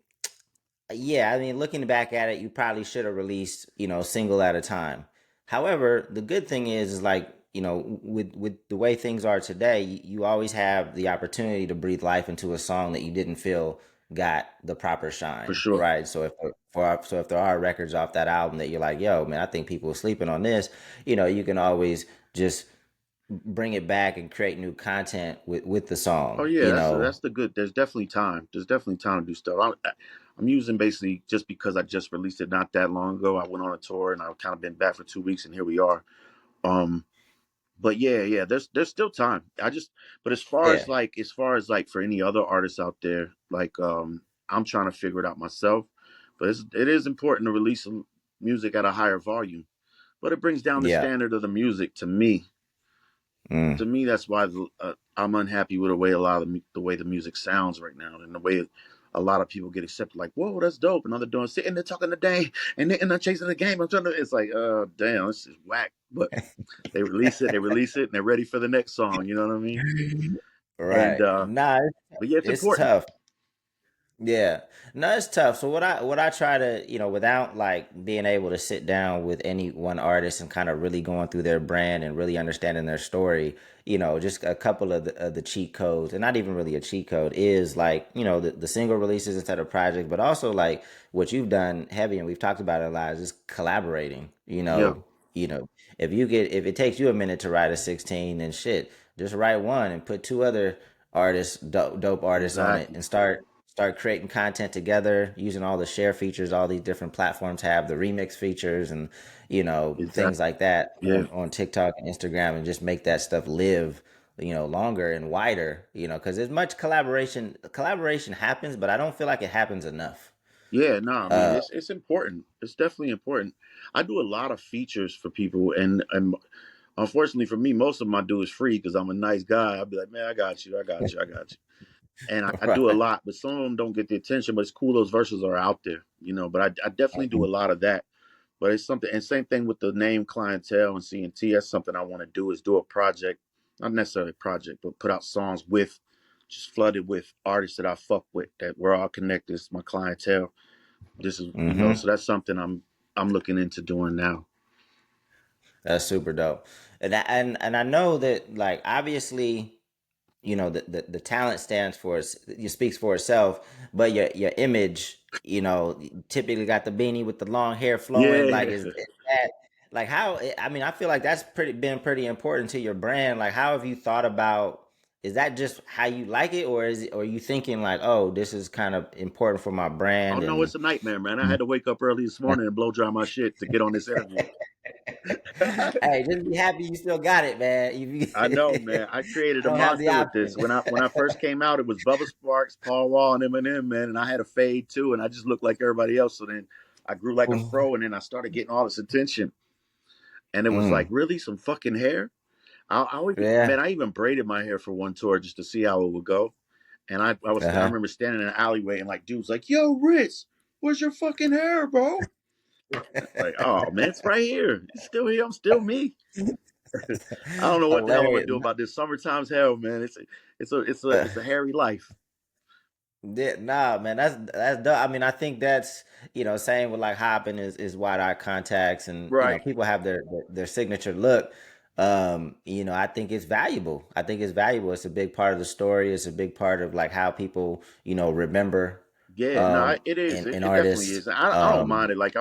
Speaker 1: yeah, I mean, looking back at it, you probably should have released, single at a time. However, the good thing is like, with the way things are today, you always have the opportunity to breathe life into a song that you didn't feel got the proper
Speaker 2: For
Speaker 1: shine,
Speaker 2: sure.
Speaker 1: right? So if there are records off that album that you're like, yo, man, I think people are sleeping on this, you can always just bring it back and create new content with the
Speaker 2: Oh
Speaker 1: song,
Speaker 2: yeah, that's the good. There's definitely time. There's definitely time to do stuff. I'm using basically just because I just released it not that long ago. I went on a tour and I've kind of been back for 2 weeks and here we are. Um, but yeah, there's still time. But
Speaker 1: Yeah.
Speaker 2: as far as like for any other artists out there, like I'm trying to figure it out myself. But it is important to release some music at a higher volume. But it brings down the
Speaker 1: Yeah.
Speaker 2: standard of the music to me.
Speaker 1: Mm.
Speaker 2: To me, that's why I'm unhappy with the way a lot of the way the music sounds right now, and the way a lot of people get accepted. Like, whoa, that's dope, and other doing sitting there talking the day, and they're chasing the game. I'm trying to. It's like, damn, this is whack. But they release it, and they're ready for the next song. You know what I mean? And
Speaker 1: Right. Nah,
Speaker 2: but yeah, it's
Speaker 1: it's
Speaker 2: important.
Speaker 1: tough. Yeah. No, it's tough. So what I try to, without like being able to sit down with any one artist and kind of really going through their brand and really understanding their story, just a couple of the cheat codes, and not even really a cheat code, is like, the single releases instead of project, but also like what you've done heavy, and we've talked about it a lot, is just collaborating,
Speaker 2: Yeah,
Speaker 1: if it takes you a minute to write a 16, then shit, just write one and put two other artists, dope artists on it,
Speaker 2: exactly,
Speaker 1: and start creating content together using all the share features all these different platforms have, the remix features, and things
Speaker 2: exactly.
Speaker 1: like that
Speaker 2: Yeah,
Speaker 1: on TikTok and Instagram, and just make that stuff live longer and wider, because as much collaboration happens, but I don't feel like it happens enough.
Speaker 2: yeah. No, I mean
Speaker 1: uh
Speaker 2: it's important. It's definitely important. I do a lot of features for people, and unfortunately for me, most of them I do is free because I'm a nice guy. I'll be like, man, I got you, I got you, I got you. And I do a
Speaker 1: right.
Speaker 2: lot, but some of them don't get the attention. But it's cool those verses are out there, But I definitely do a lot of that. But it's something, and same thing with the name clientele and CNT. That's something I want to do is do a project, not necessarily a project, but put out songs with just flooded with artists that I fuck with that we're all connected. It's my clientele. This is
Speaker 1: Mm-hmm.
Speaker 2: so that's something I'm looking into doing now.
Speaker 1: That's super dope. And I know that, like, obviously, the talent stands for it speaks for itself, but your image, typically got the beanie with the long hair flowing, like,
Speaker 2: Yeah.
Speaker 1: is that, like, how, I mean, I feel like that's pretty important to your brand. Like, how have you thought about, is that just how you like it, or are you thinking like, oh, this is kind of important for my
Speaker 2: Oh
Speaker 1: brand?
Speaker 2: no,
Speaker 1: And
Speaker 2: it's a nightmare, man. I had to wake up early this morning and blow dry my shit to get on this interview.
Speaker 1: hey, just be happy you still got it, man.
Speaker 2: I know,
Speaker 1: You,
Speaker 2: man. I created
Speaker 1: I
Speaker 2: a
Speaker 1: don't have the
Speaker 2: monster with
Speaker 1: option.
Speaker 2: this. When I first came out, it was Bubba Sparks, Paul Wall, and Eminem, man. And I had a fade too, and I just looked like everybody else. So then I grew like a fro, and then I started getting all this attention. And it was like,
Speaker 1: Mm,
Speaker 2: really, some fucking hair.
Speaker 1: yeah.
Speaker 2: Man, I even braided my hair for one tour just to see how it would go. And I
Speaker 1: Uh-huh.
Speaker 2: remember standing in an alleyway and like dudes like, "Yo, Ritz, where's your fucking hair, bro?" Like, oh man, it's right here. It's still here. I'm still me. I don't know what the hell I'm gonna
Speaker 1: Hilarious.
Speaker 2: do about this. Summertime's hell, man. It's a hairy life.
Speaker 1: Yeah, nah, man, that's dope. I mean, I think that's, same with like hopping is wide eye contacts, and
Speaker 2: Right.
Speaker 1: people have their signature look. I think it's valuable. I think it's valuable. It's a big part of the story. It's a big part of like how people, remember
Speaker 2: Yeah, no, it is.
Speaker 1: an
Speaker 2: It definitely
Speaker 1: artist.
Speaker 2: is. I don't mind it. Like,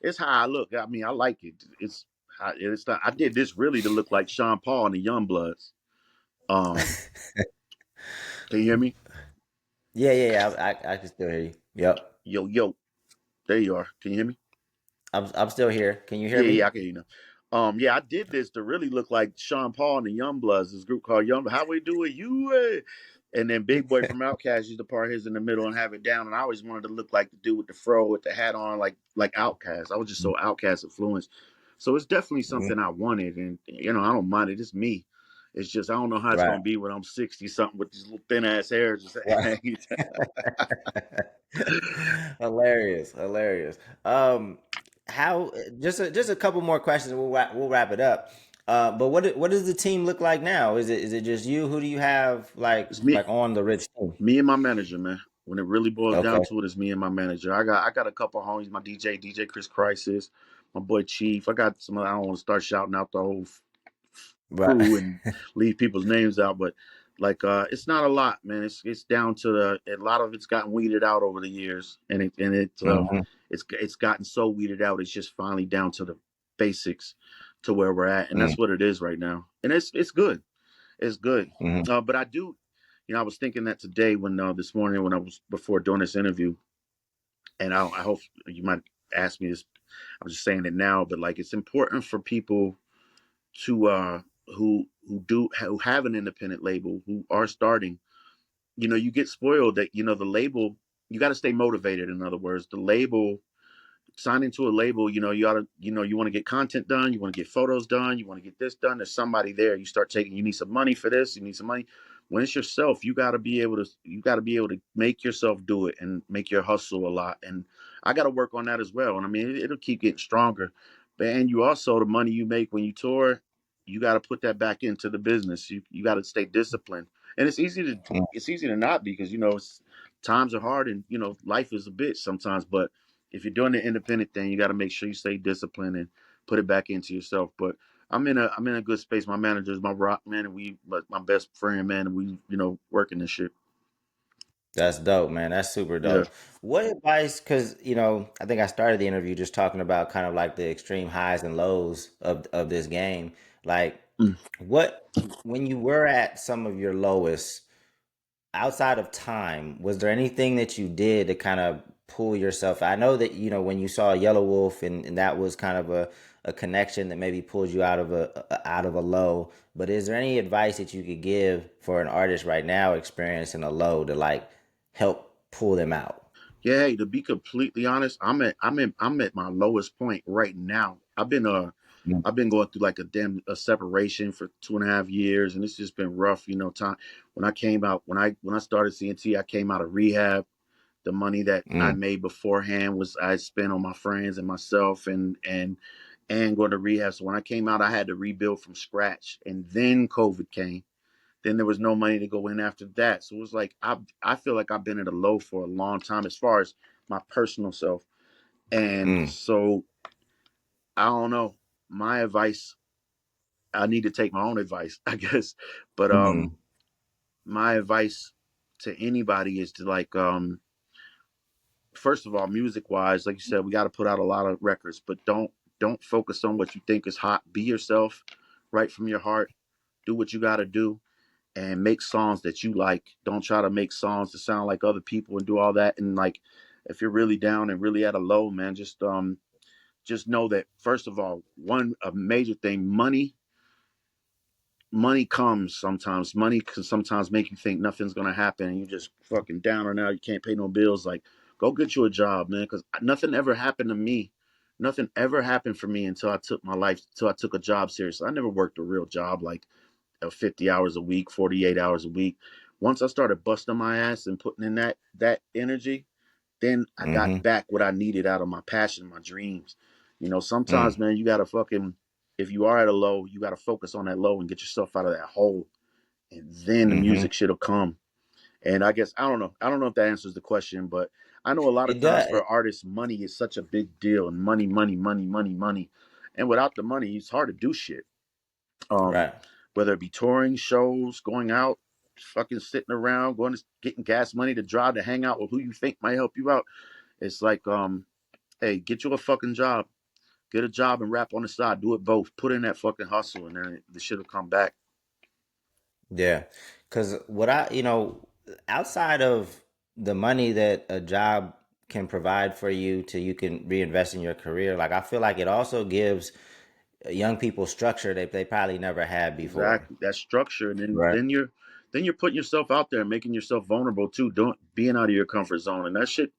Speaker 2: it's how I look. I mean, I like it. It's not. I did this really to look like Sean Paul and the Youngbloods. Um, can you hear me?
Speaker 1: Yeah. I can still hear you. Yep.
Speaker 2: Yo, yo, there you are. Can you hear me?
Speaker 1: I'm still here. Can you hear
Speaker 2: Yeah,
Speaker 1: me?
Speaker 2: I can hear you now. Yeah, I did this to really look like Sean Paul and the Youngbloods, this group called Young. How we do it, you? And then Big Boy from Outkast used to part his in the middle and have it down. And I always wanted to look like the dude with the fro with the hat on, like Outkast. I was just so Outkast influenced. So it's definitely
Speaker 1: Mhm.
Speaker 2: something I wanted, and I don't mind it. It's me. It's just I don't know how it's
Speaker 1: Right.
Speaker 2: gonna be when I'm 60 something with these little thin ass hairs just
Speaker 1: Right.
Speaker 2: hanging.
Speaker 1: Hilarious, hilarious. How just a couple more questions. We'll wrap it up. But what does the team look like now? Is it just you? Who do you have
Speaker 2: It's me.
Speaker 1: on the Ritz team?
Speaker 2: Me and my manager, man. When it really boils down
Speaker 1: Okay.
Speaker 2: to it, it's me and my manager. I got a couple homies. My DJ Chris Crisis, my boy Chief. I got some. I don't want to start shouting out the whole
Speaker 1: Right.
Speaker 2: crew and leave people's names out, but like it's not a lot, man. It's down to a lot of it's gotten weeded out over the years, and
Speaker 1: hmm
Speaker 2: it's gotten so weeded out. It's just finally down to the basics, to where we're at, and that's what it is right now. And it's good. It's good.
Speaker 1: hmm
Speaker 2: But I do, I was thinking that today when this morning when I was before doing this interview, and I hope you might ask me this. I'm just saying it now, but like it's important for people to who have an independent label who are starting. You get spoiled that the label. You got to stay motivated. In other words, the label sign into a label, you ought to, you want to get content done, you want to get photos done, you want to get this done. There's somebody there. You start taking, you need some money for this, you need some money. When it's yourself, you got to be able to make yourself do it and make your hustle a lot. And I got to work on that as well. And I mean, it'll keep getting stronger. But and you also the money you make when you tour, you got to put that back into the business. You got to stay disciplined. And it's easy to not because times are hard and life is a bitch sometimes, but if you're doing the independent thing, you got to make sure you stay disciplined and put it back into yourself. But I'm in a good space. My manager is my rock man, and my best friend man, and we working this shit.
Speaker 1: That's dope, man. That's super
Speaker 2: Yeah.
Speaker 1: dope. What advice? Because I think I started the interview just talking about kind of like the extreme highs and lows of this game. Like,
Speaker 2: Mm.
Speaker 1: what when you were at some of your lowest, outside of time, was there anything that you did to kind of pull yourself? I know that when you saw Yelawolf and that was kind of a connection that maybe pulled you out of a low. But is there any advice that you could give for an artist right now experiencing a low to like help pull them out?
Speaker 2: Yeah. Hey, to be completely honest, I'm at my lowest point right now. I've been going through like a separation for 2.5 years, and it's just been rough. Time when I came out when I started CNT, I came out of rehab. The money that I
Speaker 1: Mm,
Speaker 2: made beforehand was I spent on my friends and myself and going to rehab. So when I came out, I had to rebuild from scratch. And then COVID came. Then there was no money to go in after that. So it was like I feel like I've been at a low for a long time as far as my personal self. And
Speaker 1: mm,
Speaker 2: so I don't know. My advice, I need to take my own advice, I guess. But
Speaker 1: mm,
Speaker 2: my advice to anybody is to like first of all, music wise, like you said, we got to put out a lot of records, but don't focus on what you think is hot. Be yourself, right from your heart. Do what you got to do, and make songs that you like. Don't try to make songs to sound like other people and do all that. And like, if you're really down and really at a low, man, just know that first of all, a major thing, money comes sometimes. Money can sometimes make you think nothing's gonna happen, and you just fucking down or now you can't pay no bills. Like, go get you a job, man, because nothing ever happened to me. Nothing ever happened for me until I took a job seriously. I never worked a real job like 50 hours a week, 48 hours a week. Once I started busting my ass and putting in that energy, then I got
Speaker 1: mm-hmm,
Speaker 2: back what I needed out of my passion, my dreams.
Speaker 1: mm,
Speaker 2: Sometimes, man, you gotta fucking if you are at a low, you gotta focus on that low and get yourself out of that hole, and then the
Speaker 1: mm-hmm.
Speaker 2: music shit'll come. And I guess I don't know. I don't know if that answers the question, but I know a lot of
Speaker 1: It
Speaker 2: times
Speaker 1: does.
Speaker 2: for artists, money is such a big deal, and money, money, money, money, money, and without the money, it's hard to do shit. Um,
Speaker 1: Right.
Speaker 2: whether it be touring, shows, going out, fucking sitting around, going to getting gas money to drive to hang out with who you think might help you out. It's like, hey, get you a fucking job. Get a job and rap on the side. Do it both. Put in that fucking hustle, and then the shit will come back.
Speaker 1: Yeah. Because what outside of the money that a job can provide for you to you can reinvest in your career, like I feel like it also gives young people structure that they probably never had before.
Speaker 2: Exactly. That structure, and then
Speaker 1: Right.
Speaker 2: then you're putting yourself out there, and making yourself vulnerable too. Don't being out of your comfort zone, and that shit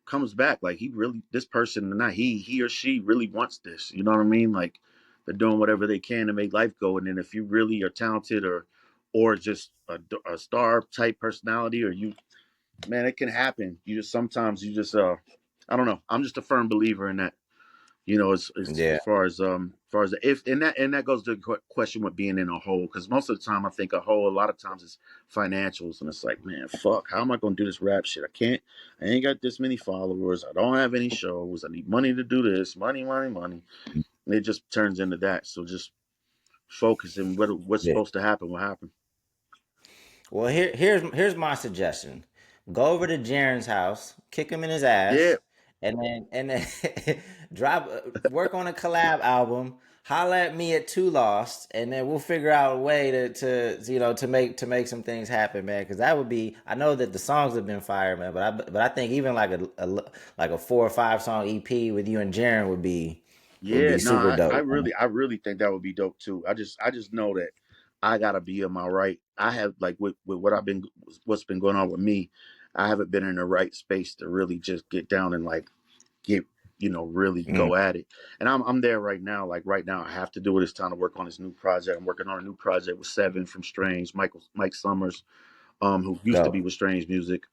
Speaker 2: comes back. Like he really, this person, not he or she really wants this. You know what I mean? Like they're doing whatever they can to make life go. And then if you really are talented or just a star type personality, or you, man, it can happen. You just sometimes you just I don't know. I'm just a firm believer in that.
Speaker 1: Yeah.
Speaker 2: As far as the, if and that goes to the question with being in a hole, because most of the time I think a hole a lot of times is financials, and it's like, man, fuck, how am I gonna do this rap shit? I ain't got this many followers, I don't have any shows, I need money to do this, money, and it just turns into that. So just focus and what's
Speaker 1: Yeah.
Speaker 2: supposed to happen will happen.
Speaker 1: Well, here's my suggestion. Go over to Jaren's house, kick him in his
Speaker 2: Yeah,
Speaker 1: ass, and then drop work on a collab album. Holla at me at Two Lost, and then we'll figure out a way to make some things happen, man. Because that would be. I know that the songs have been fire, man, but I think even like a 4 or 5 song EP with you and Jaren would
Speaker 2: yeah,
Speaker 1: be
Speaker 2: no,
Speaker 1: super
Speaker 2: I
Speaker 1: dope, man.
Speaker 2: really, I really think that would be dope too. I just know that I gotta be in my right. I have like with what's been going on with me. I haven't been in the right space to really just get down and like get, really
Speaker 1: Mm,
Speaker 2: go at it. And I'm there right now. Like right now, I have to do it. It's time to work on this new project. I'm working on a new project with Seven from Strange, Mike Summers, who used to be
Speaker 1: dope.
Speaker 2: with Strange Music.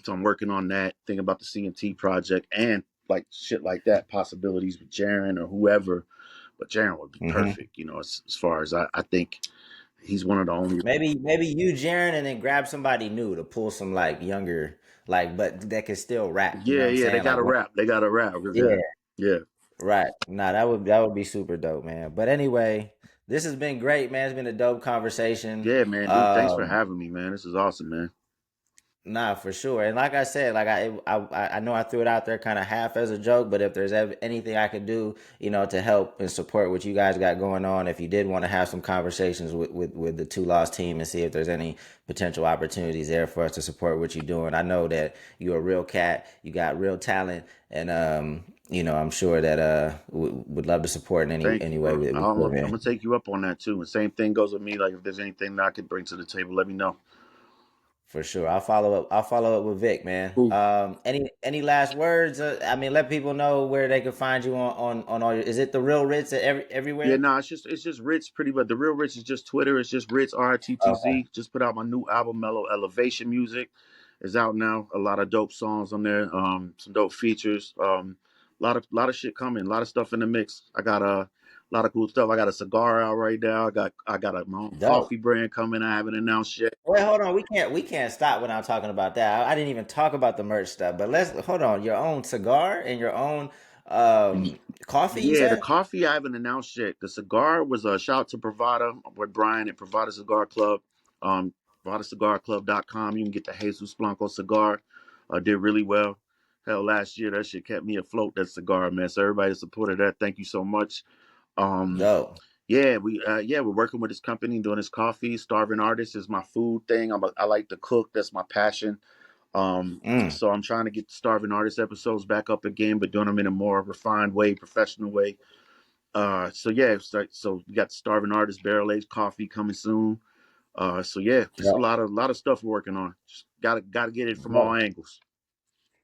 Speaker 2: So I'm working on that, thinking about the CNT project and like shit like that, possibilities with Jaron or whoever. But Jaron would be
Speaker 1: Hmm.
Speaker 2: perfect, as far as I think he's one of the only.
Speaker 1: Maybe you, Jaren, and then grab somebody new to pull some like younger, like but that can still rap. You know
Speaker 2: Yeah,
Speaker 1: what I'm
Speaker 2: yeah, they
Speaker 1: saying?
Speaker 2: got
Speaker 1: Like
Speaker 2: to
Speaker 1: one,
Speaker 2: rap. They got to rap.
Speaker 1: yeah,
Speaker 2: Yeah, yeah,
Speaker 1: right. Nah, that would be super dope, man. But anyway, this has been great, man. It's been a dope conversation.
Speaker 2: yeah, man, dude. Thanks for
Speaker 1: Um,
Speaker 2: having me, man. This is awesome, man.
Speaker 1: Nah, for sure. And like I said, like I know I threw it out there kind of half as a joke, but if there's anything I could do, to help and support what you guys got going on, if you did want to have some conversations with the Two Lost team and see if there's any potential opportunities there for us to support what you're doing. I know that you're a real cat, you got real talent, and I'm sure that would love to support in any
Speaker 2: Thank you,
Speaker 1: any way
Speaker 2: bro.
Speaker 1: we
Speaker 2: I'm
Speaker 1: could,
Speaker 2: gonna, I'm
Speaker 1: man.
Speaker 2: gonna take you up on that too. And same thing goes with me. Like if there's anything that I could bring to the table, let me know.
Speaker 1: For sure. I'll follow up. I'll follow up with Vic, man.
Speaker 2: Cool.
Speaker 1: Any last words? I mean, let people know where they can find you on all your. Is it the real Ritz at
Speaker 2: Yeah,
Speaker 1: everywhere?
Speaker 2: no, it's just Ritz pretty much. The real Ritz is just Twitter. It's just Ritz
Speaker 1: Okay.
Speaker 2: RTTZ. Just put out my new album, Mellow Elevation Music. Is out now. A lot of dope songs on there. Some dope features. A lot of shit coming. A lot of stuff in the mix. I got a lot of cool stuff. I got a cigar out right now. I got my own
Speaker 1: Dope.
Speaker 2: coffee brand coming. I haven't announced yet.
Speaker 1: Wait, hold on. We can't stop when I'm talking about that. I didn't even talk about the merch stuff. But let's hold on. Your own cigar and your own coffee. You
Speaker 2: Yeah, the
Speaker 1: said?
Speaker 2: coffee I haven't announced yet. The cigar was a shout out to Pravada with Brian at Pravada Cigar Club. Um, PravadaCigarClub.com. You can get the Jesus Blanco cigar. Did really well. Hell, last year that shit kept me afloat. That cigar, man. So everybody that supported that, thank you so much. Um,
Speaker 1: Dope.
Speaker 2: we're working with this company doing this coffee. Starving Artist is my food thing. I like to cook. That's my passion.
Speaker 1: Mm.
Speaker 2: So I'm trying to get the Starving Artist episodes back up again, but doing them in a more refined way, professional way. So yeah, so we got the Starving Artist Barrel Aged Coffee coming soon. So yeah, just a
Speaker 1: Dope.
Speaker 2: lot of stuff we're working on. Just gotta get it from all
Speaker 1: Dope.
Speaker 2: angles.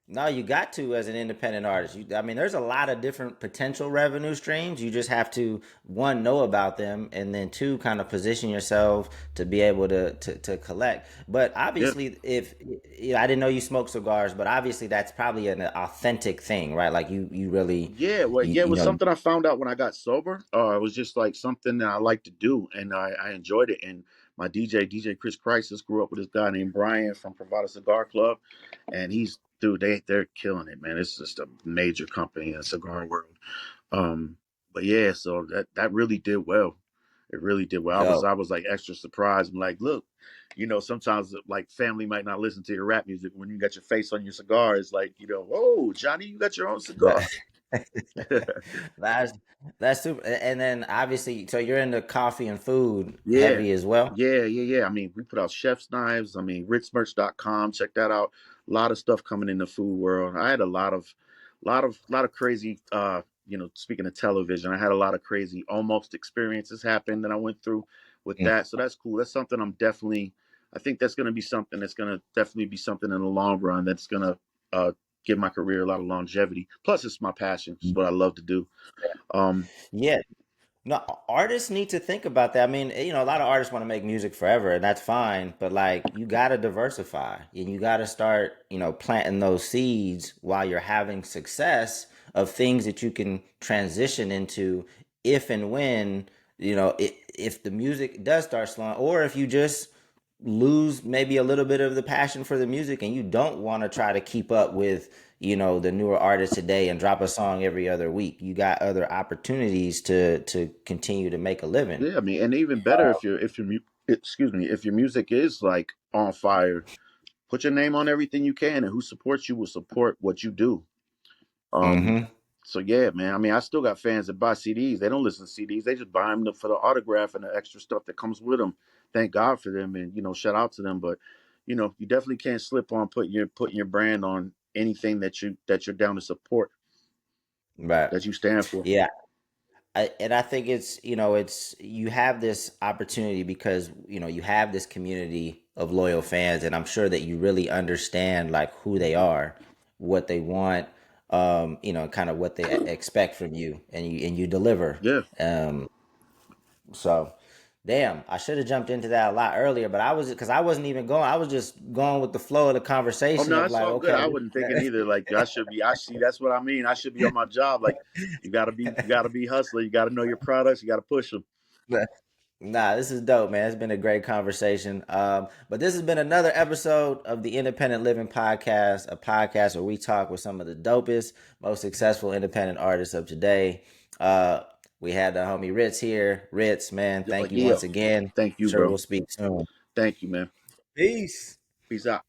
Speaker 1: No, you got to as an independent artist. I mean, there's a lot of different potential revenue streams. You just have to one know about them, and then two kind of position yourself to be able to collect. But
Speaker 2: Yeah,
Speaker 1: obviously, if I didn't know you smoke cigars, but obviously that's probably an authentic thing, right? Like you really
Speaker 2: yeah, well,
Speaker 1: you
Speaker 2: yeah. It
Speaker 1: you
Speaker 2: was
Speaker 1: know
Speaker 2: something I found out when I got sober. It was just like something that I like to do, and I enjoyed it. And my DJ Chris Crisis, grew up with this guy named Brian from Provada Cigar Club, and he's dude. They're killing it, man. It's just a major company in the cigar world. Um, but yeah, so that really did well. It really did well.
Speaker 1: Dope.
Speaker 2: I was like extra surprised. I'm like, look, sometimes like family might not listen to your rap music. When you got your face on your cigar, it's like, whoa, Johnny, you got your own cigar.
Speaker 1: That's that's super. And then obviously, so you're into coffee and food
Speaker 2: Yeah.
Speaker 1: heavy as well.
Speaker 2: Yeah. I mean, we put out chef's knives. I mean, ritzmerch.com. Check that out. A lot of stuff coming in the food world. I had a lot of crazy, speaking of television, I had a lot of crazy almost experiences happen that I went through with
Speaker 1: Mm.
Speaker 2: that. So that's cool. That's something I think that's going to be something that's going to definitely be something in the long run that's going to give my career a lot of longevity. Plus, it's my passion. It's what I love to do. Um,
Speaker 1: Yeah. No, artists need to think about that. I mean, a lot of artists want to make music forever, and that's fine. But like, you got to diversify, and you got to start, planting those seeds while you're having success of things that you can transition into if and when, if the music does start slowing, or if you just lose maybe a little bit of the passion for the music and you don't want to try to keep up with the newer artists today and drop a song every other week. You got other opportunities to continue to make a living.
Speaker 2: Yeah, I mean, and even better excuse me, if your music is like on fire, put your name on everything you can, and who supports you will support what you do. Um,
Speaker 1: Mm-hmm.
Speaker 2: so yeah, man. I mean, I still got fans that buy CDs. They don't listen to CDs. They just buy them for the autograph and the extra stuff that comes with them. Thank God for them, and shout out to them. But you definitely can't slip on putting your brand on anything that you're down to support,
Speaker 1: Right.
Speaker 2: that you stand for.
Speaker 1: Yeah. And I think it's you have this opportunity because you have this community of loyal fans, and I'm sure that you really understand like who they are, what they want, kind of what they expect from you, and you deliver.
Speaker 2: Yeah.
Speaker 1: So, damn, I should have jumped into that a lot earlier, but because I wasn't even going. I was just going with the flow of the
Speaker 2: Oh
Speaker 1: conversation
Speaker 2: no,
Speaker 1: of
Speaker 2: it's
Speaker 1: like,
Speaker 2: all good.
Speaker 1: okay.
Speaker 2: I wasn't thinking either. Like I should be. I see. That's what I mean. I should be on my job. Like you gotta be hustler. You gotta know your products. You gotta push them.
Speaker 1: Nah, this is dope, man. It's been a great conversation. But this has been another episode of the Independent Living Podcast, a podcast where we talk with some of the dopest, most successful independent artists of today. Uh, we had the homie Ritz here. Ritz, man, thank you
Speaker 2: Yeah.
Speaker 1: once again.
Speaker 2: Thank you,
Speaker 1: Sure,
Speaker 2: bro.
Speaker 1: we'll speak soon.
Speaker 2: Thank you, man.
Speaker 1: Peace.
Speaker 2: Peace out.